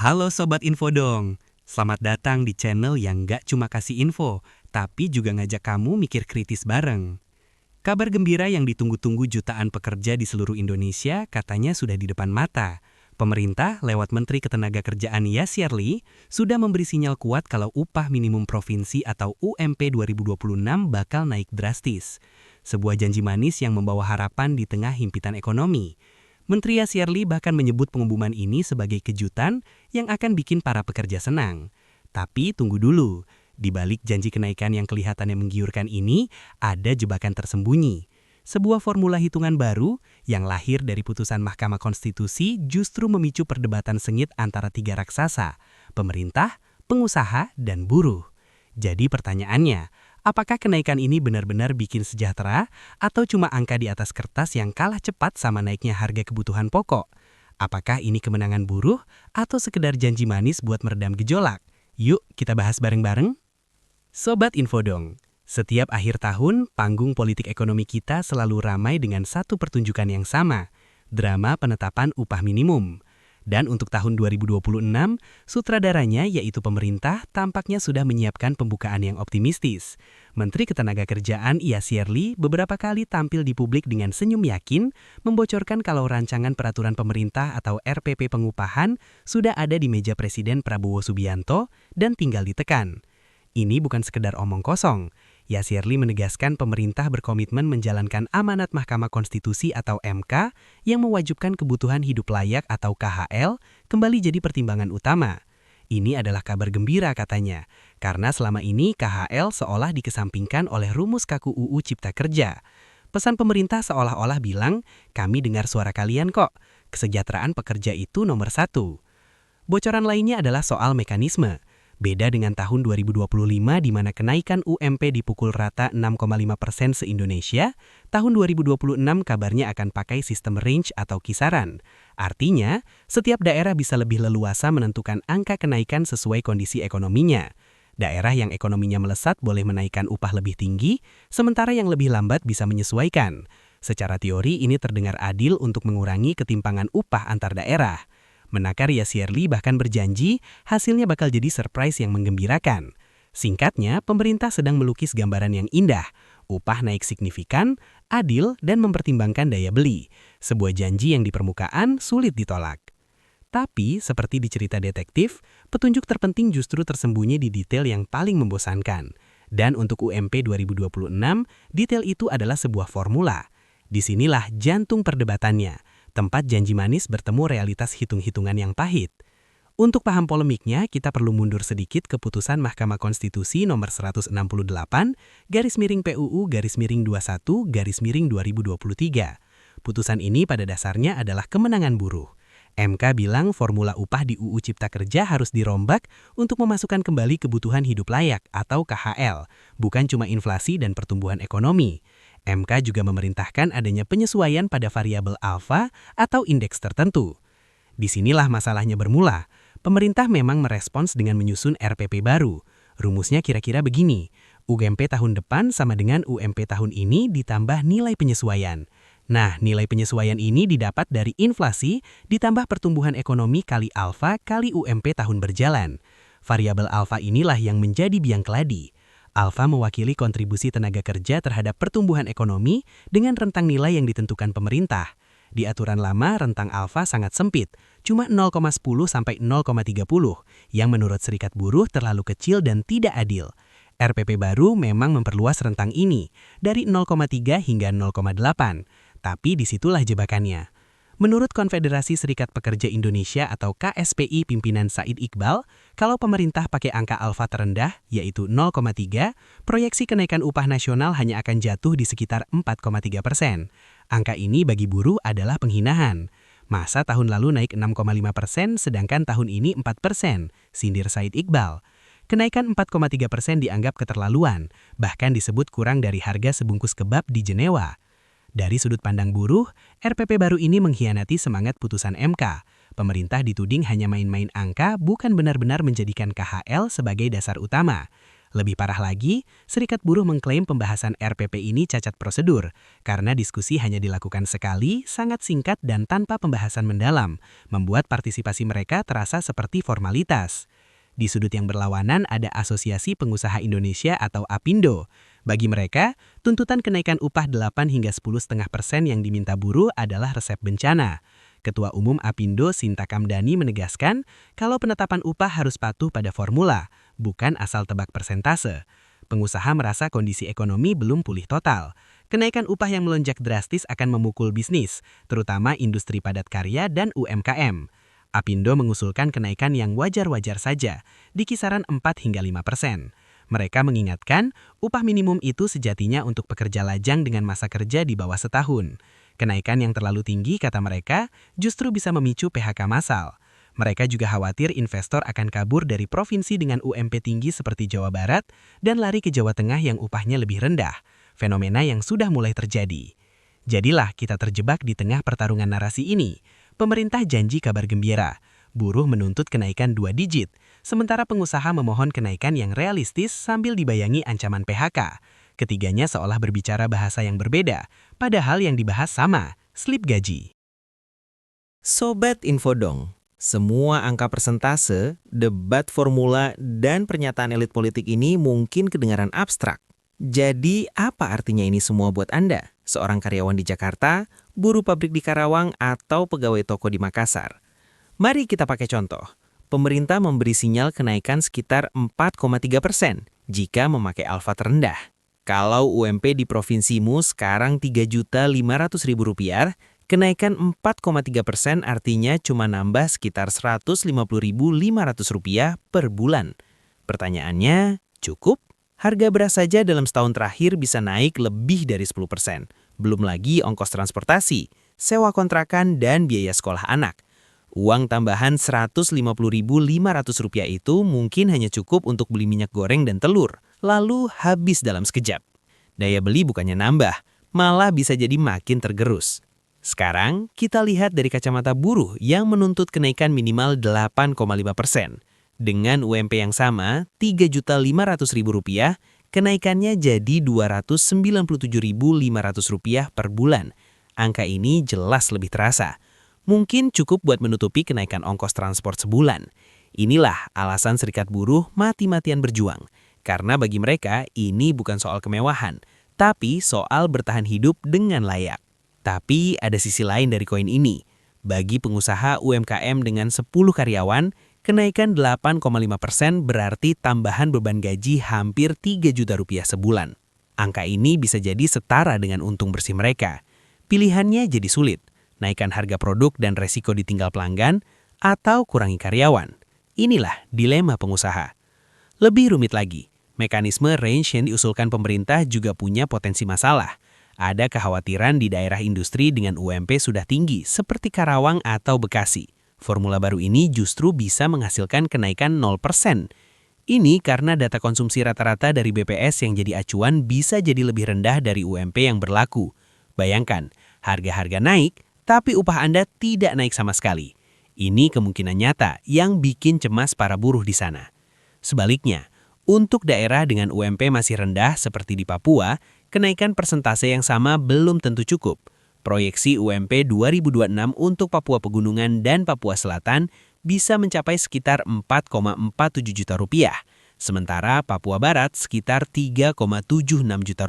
Halo Sobat Infodong, selamat datang di channel yang nggak cuma kasih info, tapi juga ngajak kamu mikir kritis bareng. Kabar gembira yang ditunggu-tunggu jutaan pekerja di seluruh Indonesia katanya sudah di depan mata. Pemerintah lewat Menteri Ketenagakerjaan Yasir Lee sudah memberi sinyal kuat kalau upah minimum provinsi atau UMP 2026 bakal naik drastis. Sebuah janji manis yang membawa harapan di tengah himpitan ekonomi. Menteri Yasir Lee bahkan menyebut pengumuman ini sebagai kejutan yang akan bikin para pekerja senang. Tapi tunggu dulu, di balik janji kenaikan yang kelihatannya menggiurkan ini, ada jebakan tersembunyi. Sebuah formula hitungan baru yang lahir dari putusan Mahkamah Konstitusi justru memicu perdebatan sengit antara tiga raksasa, pemerintah, pengusaha, dan buruh. Jadi pertanyaannya, apakah kenaikan ini benar-benar bikin sejahtera atau cuma angka di atas kertas yang kalah cepat sama naiknya harga kebutuhan pokok? Apakah ini kemenangan buruh atau sekedar janji manis buat meredam gejolak? Yuk kita bahas bareng-bareng. Sobat Infodong, setiap akhir tahun panggung politik ekonomi kita selalu ramai dengan satu pertunjukan yang sama, drama penetapan upah minimum. Dan untuk tahun 2026, sutradaranya yaitu pemerintah tampaknya sudah menyiapkan pembukaan yang optimistis. Menteri Ketenagakerjaan Yasir Lee beberapa kali tampil di publik dengan senyum yakin, membocorkan kalau rancangan peraturan pemerintah atau RPP pengupahan sudah ada di meja Presiden Prabowo Subianto dan tinggal ditekan. Ini bukan sekedar omong kosong. Yasir Lee menegaskan pemerintah berkomitmen menjalankan amanat Mahkamah Konstitusi atau MK yang mewajibkan kebutuhan hidup layak atau KHL kembali jadi pertimbangan utama. Ini adalah kabar gembira katanya, karena selama ini KHL seolah dikesampingkan oleh rumus kaku UU Cipta Kerja. Pesan pemerintah seolah-olah bilang, kami dengar suara kalian kok, kesejahteraan pekerja itu nomor satu. Bocoran lainnya adalah soal mekanisme. Beda dengan tahun 2025 di mana kenaikan UMP dipukul rata 6,5% se-Indonesia, tahun 2026 kabarnya akan pakai sistem range atau kisaran. Artinya, setiap daerah bisa lebih leluasa menentukan angka kenaikan sesuai kondisi ekonominya. Daerah yang ekonominya melesat boleh menaikkan upah lebih tinggi, sementara yang lebih lambat bisa menyesuaikan. Secara teori ini terdengar adil untuk mengurangi ketimpangan upah antar daerah. Menakar Yasir Lee bahkan berjanji hasilnya bakal jadi surprise yang menggembirakan. Singkatnya, pemerintah sedang melukis gambaran yang indah, upah naik signifikan, adil, dan mempertimbangkan daya beli. Sebuah janji yang di permukaan sulit ditolak. Tapi, seperti di cerita detektif, petunjuk terpenting justru tersembunyi di detail yang paling membosankan. Dan untuk UMP 2026, detail itu adalah sebuah formula. Disinilah jantung perdebatannya. Tempat janji manis bertemu realitas hitung-hitungan yang pahit. Untuk paham polemiknya, kita perlu mundur sedikit ke putusan Mahkamah Konstitusi nomor 168/PUU/21/2023. Putusan ini pada dasarnya adalah kemenangan buruh. MK bilang formula upah di UU Cipta Kerja harus dirombak untuk memasukkan kembali kebutuhan hidup layak atau KHL, bukan cuma inflasi dan pertumbuhan ekonomi. MK juga memerintahkan adanya penyesuaian pada variabel alfa atau indeks tertentu. Disinilah masalahnya bermula. Pemerintah memang merespons dengan menyusun RPP baru. Rumusnya kira-kira begini, UMP tahun depan sama dengan UMP tahun ini ditambah nilai penyesuaian. Nah, nilai penyesuaian ini didapat dari inflasi ditambah pertumbuhan ekonomi kali alfa kali UMP tahun berjalan. Variabel alfa inilah yang menjadi biang keladi. Alfa mewakili kontribusi tenaga kerja terhadap pertumbuhan ekonomi dengan rentang nilai yang ditentukan pemerintah. Di aturan lama, rentang alfa sangat sempit, cuma 0,10 sampai 0,30, yang menurut Serikat Buruh terlalu kecil dan tidak adil. RPP baru memang memperluas rentang ini, dari 0,3 hingga 0,8, tapi disitulah jebakannya. Menurut Konfederasi Serikat Pekerja Indonesia atau KSPI pimpinan Said Iqbal, kalau pemerintah pakai angka alfa terendah, yaitu 0,3, proyeksi kenaikan upah nasional hanya akan jatuh di sekitar 4,3%. Angka ini bagi buruh adalah penghinaan. Masa tahun lalu naik 6,5% sedangkan tahun ini 4%, sindir Said Iqbal. Kenaikan 4,3% dianggap keterlaluan, bahkan disebut kurang dari harga sebungkus kebab di Jenewa. Dari sudut pandang buruh, RPP baru ini mengkhianati semangat putusan MK. Pemerintah dituding hanya main-main angka, bukan benar-benar menjadikan KHL sebagai dasar utama. Lebih parah lagi, Serikat Buruh mengklaim pembahasan RPP ini cacat prosedur, karena diskusi hanya dilakukan sekali, sangat singkat dan tanpa pembahasan mendalam, membuat partisipasi mereka terasa seperti formalitas. Di sudut yang berlawanan ada Asosiasi Pengusaha Indonesia atau APindo. Bagi mereka, tuntutan kenaikan upah 8 hingga 10,5% yang diminta buruh adalah resep bencana. Ketua Umum APindo Sinta Kamdani menegaskan kalau penetapan upah harus patuh pada formula, bukan asal tebak persentase. Pengusaha merasa kondisi ekonomi belum pulih total. Kenaikan upah yang melonjak drastis akan memukul bisnis, terutama industri padat karya dan UMKM. APindo mengusulkan kenaikan yang wajar-wajar saja, di kisaran 4 hingga 5%. Mereka mengingatkan, upah minimum itu sejatinya untuk pekerja lajang dengan masa kerja di bawah setahun. Kenaikan yang terlalu tinggi, kata mereka, justru bisa memicu PHK massal. Mereka juga khawatir investor akan kabur dari provinsi dengan UMP tinggi seperti Jawa Barat dan lari ke Jawa Tengah yang upahnya lebih rendah, fenomena yang sudah mulai terjadi. Jadilah kita terjebak di tengah pertarungan narasi ini. Pemerintah janji kabar gembira, buruh menuntut kenaikan 2 digit, sementara pengusaha memohon kenaikan yang realistis sambil dibayangi ancaman PHK. Ketiganya seolah berbicara bahasa yang berbeda, padahal yang dibahas sama, slip gaji. Sobat Infodong, semua angka persentase, debat formula, dan pernyataan elit politik ini mungkin kedengaran abstrak. Jadi apa artinya ini semua buat Anda? Seorang karyawan di Jakarta, buruh pabrik di Karawang, atau pegawai toko di Makassar? Mari kita pakai contoh. Pemerintah memberi sinyal kenaikan sekitar 4,3% jika memakai alfa terendah. Kalau UMP di provinsimu sekarang Rp3.500.000, kenaikan 4,3% artinya cuma nambah sekitar Rp150.500 per bulan. Pertanyaannya, cukup? Harga beras saja dalam setahun terakhir bisa naik lebih dari 10%. Belum lagi ongkos transportasi, sewa kontrakan, dan biaya sekolah anak. Uang tambahan Rp150.500 itu mungkin hanya cukup untuk beli minyak goreng dan telur, lalu habis dalam sekejap. Daya beli bukannya nambah, malah bisa jadi makin tergerus. Sekarang, kita lihat dari kacamata buruh yang menuntut kenaikan minimal 8,5%. Dengan UMP yang sama, Rp3.500.000, kenaikannya jadi Rp297.500 per bulan. Angka ini jelas lebih terasa. Mungkin cukup buat menutupi kenaikan ongkos transport sebulan. Inilah alasan Serikat Buruh mati-matian berjuang. Karena bagi mereka, ini bukan soal kemewahan, tapi soal bertahan hidup dengan layak. Tapi ada sisi lain dari koin ini. Bagi pengusaha UMKM dengan 10 karyawan, kenaikan 8,5% berarti tambahan beban gaji hampir Rp3 juta sebulan. Angka ini bisa jadi setara dengan untung bersih mereka. Pilihannya jadi sulit. Naikkan harga produk dan resiko ditinggal pelanggan, atau kurangi karyawan. Inilah dilema pengusaha. Lebih rumit lagi, mekanisme range yang diusulkan pemerintah juga punya potensi masalah. Ada kekhawatiran di daerah industri dengan UMP sudah tinggi, seperti Karawang atau Bekasi. Formula baru ini justru bisa menghasilkan kenaikan 0%. Ini karena data konsumsi rata-rata dari BPS yang jadi acuan bisa jadi lebih rendah dari UMP yang berlaku. Bayangkan, harga-harga naik, tapi upah Anda tidak naik sama sekali. Ini kemungkinan nyata yang bikin cemas para buruh di sana. Sebaliknya, untuk daerah dengan UMP masih rendah seperti di Papua, kenaikan persentase yang sama belum tentu cukup. Proyeksi UMP 2026 untuk Papua Pegunungan dan Papua Selatan bisa mencapai sekitar Rp4,47 juta, sementara Papua Barat sekitar Rp3,76 juta.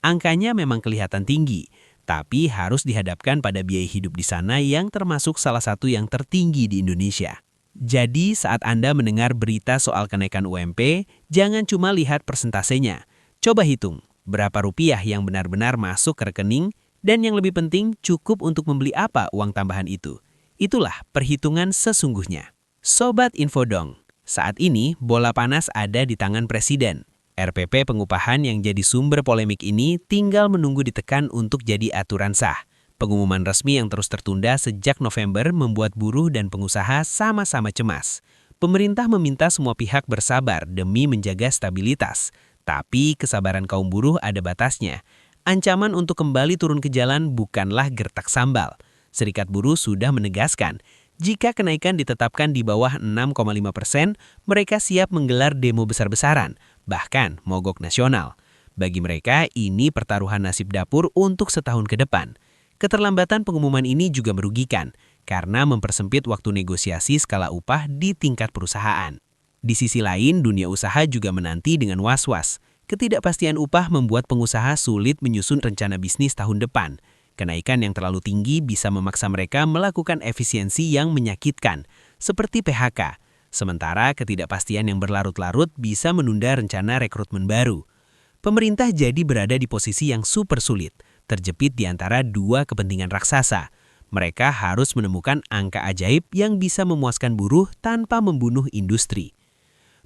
Angkanya memang kelihatan tinggi, tapi harus dihadapkan pada biaya hidup di sana yang termasuk salah satu yang tertinggi di Indonesia. Jadi saat Anda mendengar berita soal kenaikan UMP, jangan cuma lihat persentasenya. Coba hitung berapa rupiah yang benar-benar masuk ke rekening dan yang lebih penting cukup untuk membeli apa uang tambahan itu. Itulah perhitungan sesungguhnya. Sobat Infodong, saat ini bola panas ada di tangan Presiden. RPP pengupahan yang jadi sumber polemik ini tinggal menunggu ditekan untuk jadi aturan sah. Pengumuman resmi yang terus tertunda sejak November membuat buruh dan pengusaha sama-sama cemas. Pemerintah meminta semua pihak bersabar demi menjaga stabilitas. Tapi kesabaran kaum buruh ada batasnya. Ancaman untuk kembali turun ke jalan bukanlah gertak sambal. Serikat Buruh sudah menegaskan, jika kenaikan ditetapkan di bawah 6,5%, mereka siap menggelar demo besar-besaran, bahkan mogok nasional. Bagi mereka, ini pertaruhan nasib dapur untuk setahun ke depan. Keterlambatan pengumuman ini juga merugikan, karena mempersempit waktu negosiasi skala upah di tingkat perusahaan. Di sisi lain, dunia usaha juga menanti dengan was-was. Ketidakpastian upah membuat pengusaha sulit menyusun rencana bisnis tahun depan. Kenaikan yang terlalu tinggi bisa memaksa mereka melakukan efisiensi yang menyakitkan, seperti PHK. Sementara ketidakpastian yang berlarut-larut bisa menunda rencana rekrutmen baru. Pemerintah jadi berada di posisi yang super sulit, terjepit di antara dua kepentingan raksasa. Mereka harus menemukan angka ajaib yang bisa memuaskan buruh tanpa membunuh industri.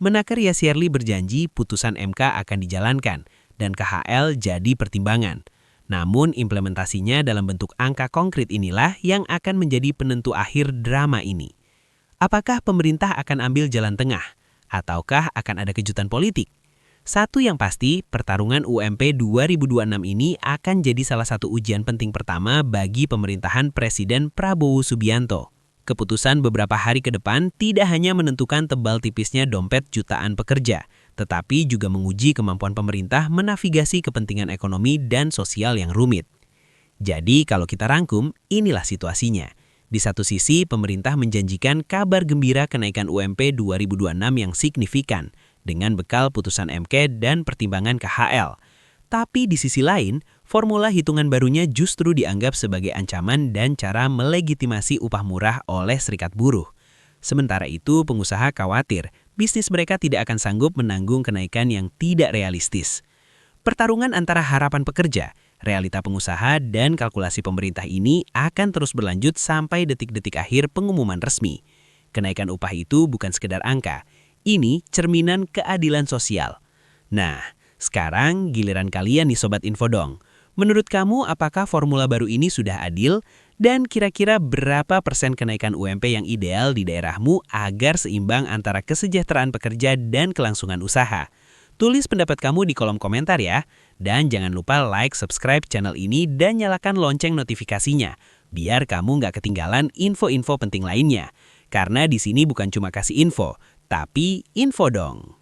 Menaker Yasyerli berjanji putusan MK akan dijalankan dan KHL jadi pertimbangan. Namun implementasinya dalam bentuk angka konkret inilah yang akan menjadi penentu akhir drama ini. Apakah pemerintah akan ambil jalan tengah? Ataukah akan ada kejutan politik? Satu yang pasti, pertarungan UMP 2026 ini akan jadi salah satu ujian penting pertama bagi pemerintahan Presiden Prabowo Subianto. Keputusan beberapa hari ke depan tidak hanya menentukan tebal tipisnya dompet jutaan pekerja, tetapi juga menguji kemampuan pemerintah menavigasi kepentingan ekonomi dan sosial yang rumit. Jadi kalau kita rangkum, inilah situasinya. Di satu sisi, pemerintah menjanjikan kabar gembira kenaikan UMP 2026 yang signifikan, dengan bekal putusan MK dan pertimbangan KHL. Tapi di sisi lain, formula hitungan barunya justru dianggap sebagai ancaman dan cara melegitimasi upah murah oleh serikat buruh. Sementara itu, pengusaha khawatir bisnis mereka tidak akan sanggup menanggung kenaikan yang tidak realistis. Pertarungan antara harapan pekerja, realita pengusaha, dan kalkulasi pemerintah ini akan terus berlanjut sampai detik-detik akhir pengumuman resmi. Kenaikan upah itu bukan sekedar angka, ini cerminan keadilan sosial. Nah, sekarang giliran kalian nih Sobat Infodong. Menurut kamu apakah formula baru ini sudah adil? Dan kira-kira berapa persen kenaikan UMP yang ideal di daerahmu agar seimbang antara kesejahteraan pekerja dan kelangsungan usaha? Tulis pendapat kamu di kolom komentar ya. Dan jangan lupa like, subscribe channel ini dan nyalakan lonceng notifikasinya. Biar kamu nggak ketinggalan info-info penting lainnya. Karena di sini bukan cuma kasih info, tapi info dong.